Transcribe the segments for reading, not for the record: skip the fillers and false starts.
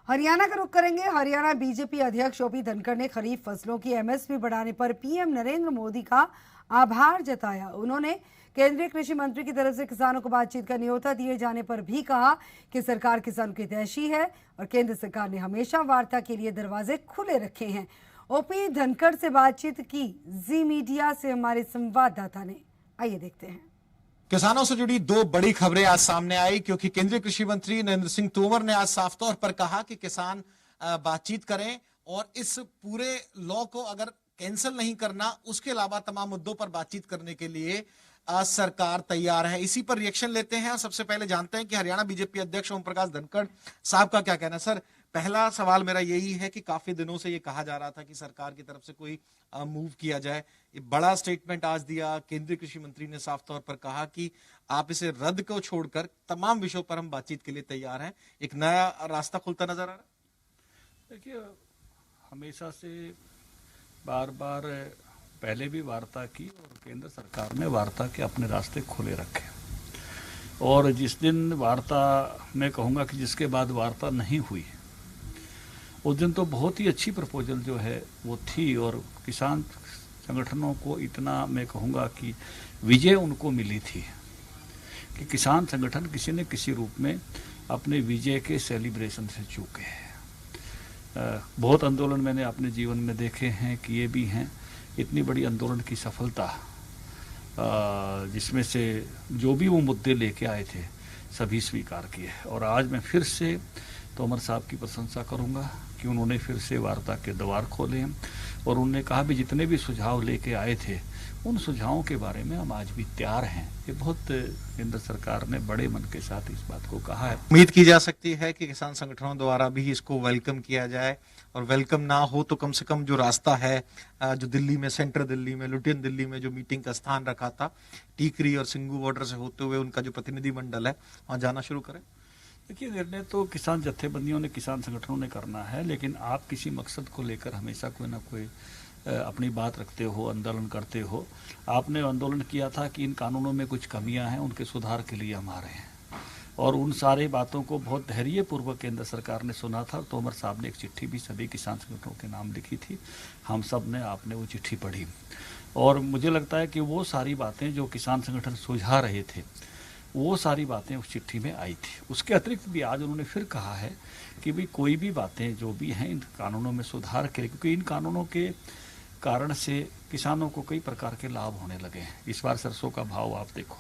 हरियाणा का रुख करेंगे। हरियाणा बीजेपी अध्यक्ष ओपी धनखड़ ने खरीफ फसलों की एमएसपी बढ़ाने पर पीएम नरेंद्र मोदी का आभार जताया। उन्होंने केंद्रीय कृषि मंत्री की तरफ से किसानों को बातचीत का न्योता दिए जाने पर भी कहा कि सरकार किसानों की हितैषी है और केंद्र सरकार ने हमेशा वार्ता के लिए दरवाजे खुले रखे हैं। ओपी धनखड़ से बातचीत की जी मीडिया से हमारे संवाददाता ने। आइए देखते हैं। किसानों से जुड़ी दो बड़ी खबरें आज सामने आई, क्योंकि केंद्रीय कृषि मंत्री नरेंद्र सिंह तोमर ने आज साफ तौर पर कहा कि किसान बातचीत करें और इस पूरे लॉ को अगर कैंसिल नहीं करना, उसके अलावा तमाम मुद्दों पर बातचीत करने के लिए सरकार तैयार है। इसी पर रिएक्शन लेते हैं और सबसे पहले जानते हैं कि हरियाणा बीजेपी अध्यक्ष ओम प्रकाश धनखड़ साहब का क्या कहना है। सर, पहला सवाल मेरा यही है कि काफी दिनों से ये कहा जा रहा था कि सरकार की तरफ से कोई मूव किया जाए। ये बड़ा स्टेटमेंट आज दिया, केंद्रीय कृषि मंत्री ने साफ तौर पर कहा कि आप इसे रद्द को छोड़कर तमाम विषयों पर हम बातचीत के लिए तैयार हैं। एक नया रास्ता खुलता नजर आ रहा है। देखिए, हमेशा से बार बार पहले भी वार्ता की और केंद्र सरकार ने वार्ता के अपने रास्ते खुले रखे, और जिस दिन वार्ता, मैं कहूँगा कि जिसके बाद वार्ता नहीं हुई, उस दिन तो बहुत ही अच्छी प्रपोजल जो है वो थी, और किसान संगठनों को इतना, मैं कहूँगा कि विजय उनको मिली थी कि किसान संगठन किसी न किसी रूप में अपने विजय के सेलिब्रेशन से चूके हैं। बहुत आंदोलन मैंने अपने जीवन में देखे हैं, किए भी हैं। इतनी बड़ी आंदोलन की सफलता, जिसमें से जो भी वो मुद्दे लेके आए थे सभी स्वीकार किए, और आज मैं फिर से तोमर साहब की प्रशंसा करूंगा कि उन्होंने फिर से वार्ता के द्वार खोले हैं, और उन्होंने कहा भी जितने भी सुझाव लेके आए थे उन सुझावों के बारे में हम आज भी तैयार हैं। ये बहुत केंद्र सरकार ने बड़े मन के साथ इस बात को कहा है। उम्मीद की जा सकती है कि किसान संगठनों द्वारा भी इसको वेलकम किया जाए, और वेलकम ना हो तो कम से कम जो रास्ता है, जो दिल्ली में, सेंट्रल दिल्ली में, लुटियन दिल्ली में जो मीटिंग का स्थान रखा था, टीकरी और सिंगू बॉर्डर से होते हुए उनका जो प्रतिनिधिमंडल है वहां जाना शुरू करें। देखिए, निर्णय तो किसान जत्थेबंदियों ने, किसान संगठनों ने करना है, लेकिन आप किसी मकसद को लेकर हमेशा कोई ना कोई अपनी बात रखते हो, आंदोलन करते हो। आपने आंदोलन किया था कि इन कानूनों में कुछ कमियां हैं, उनके सुधार के लिए हम आ रहे हैं, और उन सारे बातों को बहुत धैर्यपूर्वक केंद्र सरकार ने सुना था। तोमर साहब ने एक चिट्ठी भी सभी किसान संगठनों के नाम लिखी थी, हम सब ने, आपने वो चिट्ठी पढ़ी, और मुझे लगता है कि वो सारी बातें जो किसान संगठन सुझा रहे थे, वो सारी बातें उस चिट्ठी में आई थी। उसके अतिरिक्त भी आज उन्होंने फिर कहा है कि भाई कोई भी बातें जो भी हैं इन कानूनों में सुधार के लिए, क्योंकि इन कानूनों के कारण से किसानों को कई प्रकार के लाभ होने लगे हैं। इस बार सरसों का भाव आप देखो,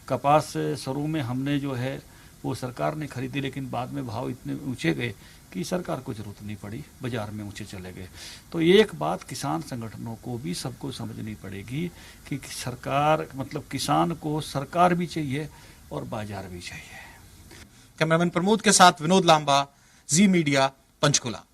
कपास शुरू में हमने जो है वो सरकार ने खरीदी, लेकिन बाद में भाव इतने ऊंचे गए कि सरकार को जरूरत नहीं पड़ी, बाजार में ऊंचे चले गए। तो ये एक बात किसान संगठनों को भी सबको समझनी पड़ेगी कि सरकार, मतलब किसान को सरकार भी चाहिए और बाजार भी चाहिए। कैमरामैन प्रमोद के साथ विनोद लांबा, जी मीडिया, पंचकुला।